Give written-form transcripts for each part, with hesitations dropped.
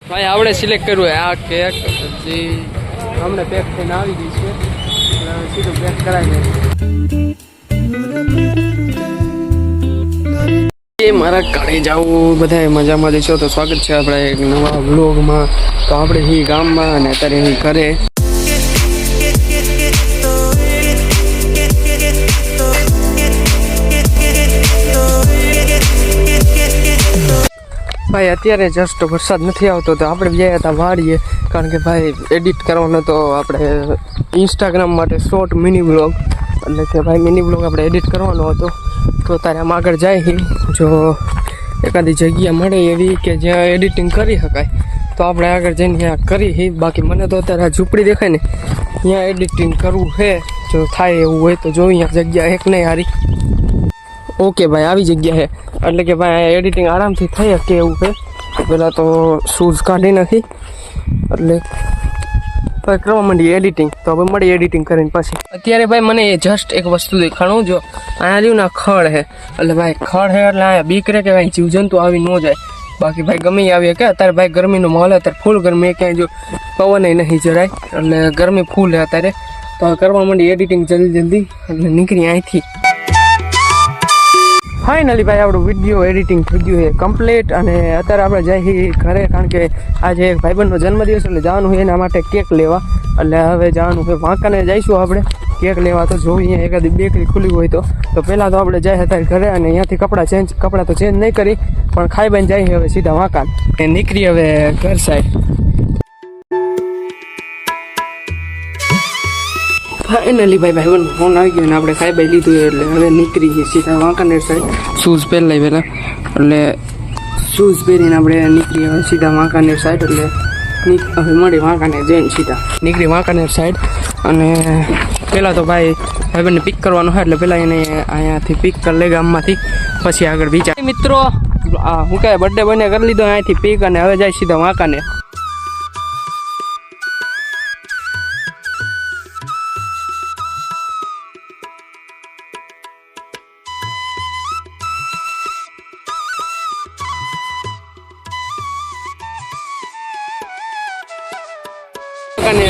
ભાઈ આપણે સિલેક્ટ કરવું આ કેક જે અમને પેક થઈને આવી ગઈ છે સીધું પેક કરાવી દે મારા ઘરે જવું બધા મજામાં દેશો તો સ્વાગત છે આપણે એક નવા વ્લોગમાં તો આપણે અહીં ગામમાં અને અત્યારે અહીં ઘરે ભાઈ અત્યારે જસ્ટ વરસાદ નથી આવતો તો આપણે ગયા હતા વાડીએ કારણ કે ભાઈ એડિટ કરવાનો તો આપણે ઇન્સ્ટાગ્રામ માટે શોર્ટ મિની વ્લોગ એટલે કે ભાઈ મિની વ્લોગ આપણે એડિટ કરવાનો હતો તો તારે આમ આગળ જાય જો એકાદી જગ્યા મળે એવી કે જ્યાં એડિટિંગ કરી શકાય તો આપણે આગળ જઈને ત્યાં કરી બાકી મને તો અત્યારે આ ઝૂંપડી દેખાય ને ત્યાં એડિટિંગ કરવું છે જો થાય એવું હોય તો જો અહીંયા જગ્યા એક નહીં હારી ઓકે ભાઈ આવી જગ્યા છે એટલે કે ભાઈ એડિટિંગ આરામથી થઈ શકે એવું છે પહેલાં તો શૂઝ કાઢી નાખી એટલે ભાઈ કરવા માંડી એડિટિંગ તો હવે મળી એડિટિંગ કરીને પછી અત્યારે ભાઈ મને જસ્ટ એક વસ્તુ દેખાણું જો અહીંયા રહ્યું ના ખડ છે એટલે ભાઈ ખડ છે એટલે અહીંયા બીક રહે કે ભાઈ જીવજંતુ આવી ન જાય બાકી ભાઈ ગમે આવીએ કે અત્યારે ભાઈ ગરમીનો માહોલ અત્યારે ફૂલ ગરમી ક્યાંય જો પવન નહીં જરાય એટલે ગરમી ફૂલ છે અત્યારે તો કરવા માંડી એડિટિંગ જલ્દી એટલે નીકળી અહીંથી ફાઇનલી ભાઈ આપણું વિડીયો એડિટિંગ થઈ ગયું છે કમ્પ્લીટ અને અત્યારે આપણે જઈએ ઘરે કારણ કે આજે એક ભાઈબંધનો જન્મદિવસ એટલે જવાનું હોય એના માટે કેક લેવા એટલે હવે જવાનું હોય વાંકાને જઈશું આપણે કેક લેવા તો જોઈએ એકાદી બેકરી ખુલ્લી હોય તો પહેલાં તો આપણે જાય અત્યારે ઘરે અને અહીંયાથી કપડાં તો ચેન્જ નહીં કરી પણ ખાઈ બાઈને જઈએ હવે સીધા વાંકાન એ નીકળી હવે ઘર સાઈડ ફાઇનલી ભાઈ ફોન આવી ગયો ને આપણે ખાઈ બાઈ લીધું એટલે હવે નીકળી ગઈ સીધા વાંકાનેર સાઈડ શૂઝ પહેલાં પહેલાં એટલે શૂઝ પહેરીને આપણે નીકળી હવે સીધા વાંકાનેર સાઈડ એટલે હવે મળી વાંકાનેર જઈને સીધા નીકળી વાંકાનેર સાઈડ અને પહેલાં તો ભાઈને પિક કરવાનો હોય એટલે પહેલાં એને અહીંયાથી પિક કરી લે ગામમાંથી પછી આગળ બીજા મિત્રો હું કહે બર્થડે બને કરી લીધો અહીંયાથી પિક અને હવે જાય સીધા વાંકાનેર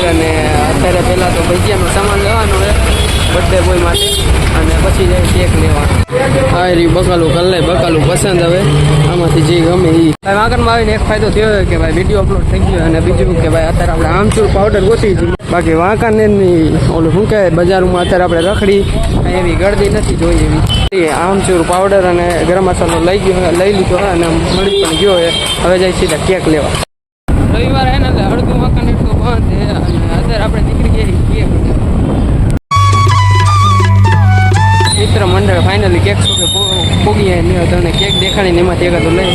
અને અત્યારે પહેલાં તો ભજીયાનો સામાન લેવાનો હોય બર્થડે બોય માટે અને પછી જાય કેક લેવાનો હા રી બકાલું કરી લે બકાલું પસંદ હવે આમાંથી જે ગમે એ ભાઈ વાંકણમાં આવીને એક ફાયદો થયો કે ભાઈ વિડીયો અપલોડ થઈ ગયો અને બીજું કે ભાઈ અત્યારે આપણે આમચૂર પાવડર ગોતી છે બાકી વાંકાનેરની ઓલું શું કહેવાય બજારમાં અત્યારે આપણે રખડી એવી ગળદી નથી જોઈ એવી આમચૂર પાવડર અને ગરમ મસાલો લઈ લીધો હોય અને મળી પણ ગયો હોય હવે જાય સીધા કેક લેવા રવિવાર હે ને એટલે અડધું વાંકાનેર તો બંધ છે અને અત્યારે આપણે નીકળી ગયા કેક મિત્ર મંડળ ફાઇનલી કેક શોપે પોગી નહીં હતો અને કેક દેખાડીને એમાંથી એકાદું લઈ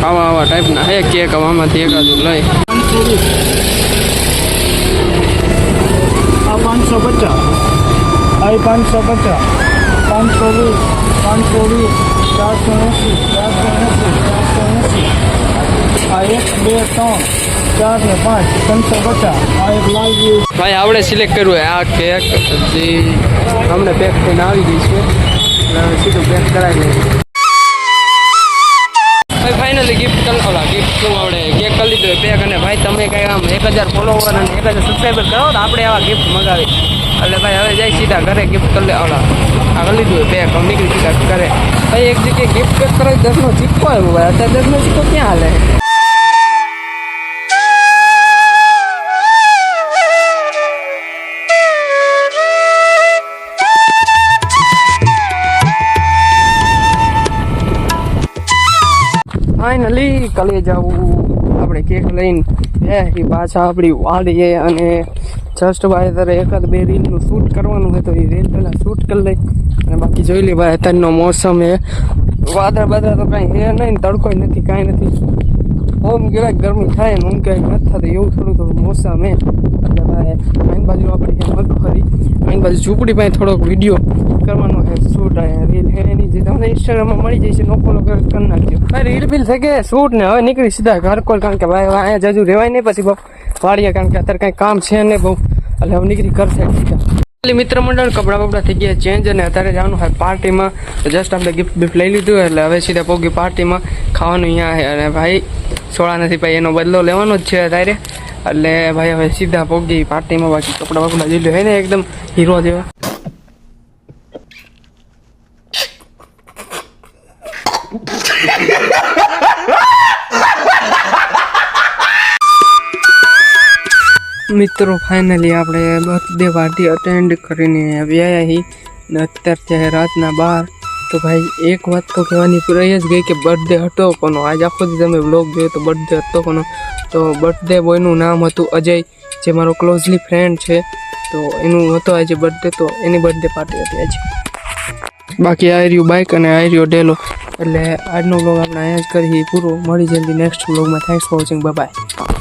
આવા ટાઈપના હે કેક આમાંથી એકાદું લઈ આ 550 આ 550 520 520 480 480 આ 1 2 3 4 ને 5 550 આ એક લાલ ભાઈ આપણે સિલેક્ટ કરવું આ કેક જે અમને પેક થઈને આવી ગઈ છે એટલે સીધું પેક કરાવી દઈએ ભાઈ ફાઇનલી ગિફ્ટ શું આપણે કેક કરી લીધું પેક અને ભાઈ તમે કંઈ આમ 1000 ફોલોવર અને 1000 સબસ્ક્રાઈબર કરો તો આપણે આવા ગિફ્ટ મગાવી એટલે ભાઈ હવે જાય સીધા ઘરે ગિફ્ટ કરી લે આ કરી લીધું પેક નીકળી સીધા ઘરે ભાઈ એક જગ્યાએ ગિફ્ટ પેક કરાવી 10નો સિક્કો આવ્યો ભાઈ અત્યારે 10નો સિક્કો ક્યાં હાલે ફાઇનલી કાલે જવું આપણે કેક લઈને એ પાછા આપણી વાડીએ અને જસ્ટ ભાઈ અત્યારે એકાદ બે રીલનું શૂટ કરવાનું હોય તો એ રીલ પહેલાં શૂટ કરી લઈ અને બાકી જોઈ લે ભાઈ અત્યારનો મોસમ એ વાદળ બાદળ તો કાંઈ હે નહીં તડકો નથી કાંઈ નથી ઓમ કહેવાય ગરમી થાય ને ઓમ કહેવાય નથી થતું એવું થોડું મોસમ એ એટલે ભાઈ આઈન બાજુ આપણે મગફળી આઈન બાજુ ઝૂંપડી પાસે થોડોક વિડીયો કરવાનો છે શૂટ રીલ હે એની જે તમને ઇન્સ્ટાગ્રામમાં મળી જશે નો ફોલો કરી નાખજો ભાઈ રીલ ફીલ થઈ ગઈ શૂટ ને હવે નીકળી સીધા ઘર કોલ કારણ કે ભાઈ અહીંયા જજુ રહેવાય નહીં પછી બહુ વાળીએ કારણ કે અત્યારે કાંઈ કામ છે ને બહુ એટલે હવે નીકળી ઘર સાઈડ સીધા મિત્ર મંડળ કપડાં બપડા થઈ ગયા ચેન્જ અને અત્યારે જવાનું હોય પાર્ટીમાં. તો જસ્ટ આપણે ગિફ્ટ બિફ્ટ લઈ લીધું એટલે હવે સીધા પોગી પાર્ટીમાં. ખાવાનું અહીંયા છે અને ભાઈ સોળા નથી ભાઈ, એનો બદલો લેવાનો જ છે અત્યારે. એટલે ભાઈ હવે સીધા પોગી પાર્ટીમાં. બાકી કપડાં બપડા જોઈ લો હે ને એકદમ હીરો જેવા. મિત્રો ફાઇનલી આપણે બર્થડે પાર્ટી અટેન્ડ કરીને આવ્યા હી ને અત્યારે છે રાતના 12. તો ભાઈ એક વાત તો કહેવાની રહી જ ગઈ કે બર્થડે હતો કોનો. આજ આખો દી તમે બ્લોગ જોયો તો બર્થડે હતો કોનો. તો બર્થડે બોયનું નામ હતું અજય, જે મારો ક્લોઝલી ફ્રેન્ડ છે. તો એનું હતો આજે બર્થડે, તો એની બર્થડે પાર્ટી હતી આજે. બાકી આ રહ્યું બાઇક અને આ રહ્યો ડેલો. એટલે આજનો બ્લોગ આપણે અહીંયા જ કરી પૂરો. મળી જલ્દી નેક્સ્ટ બ્લોગમાં. Thanks for watching. Bye bye.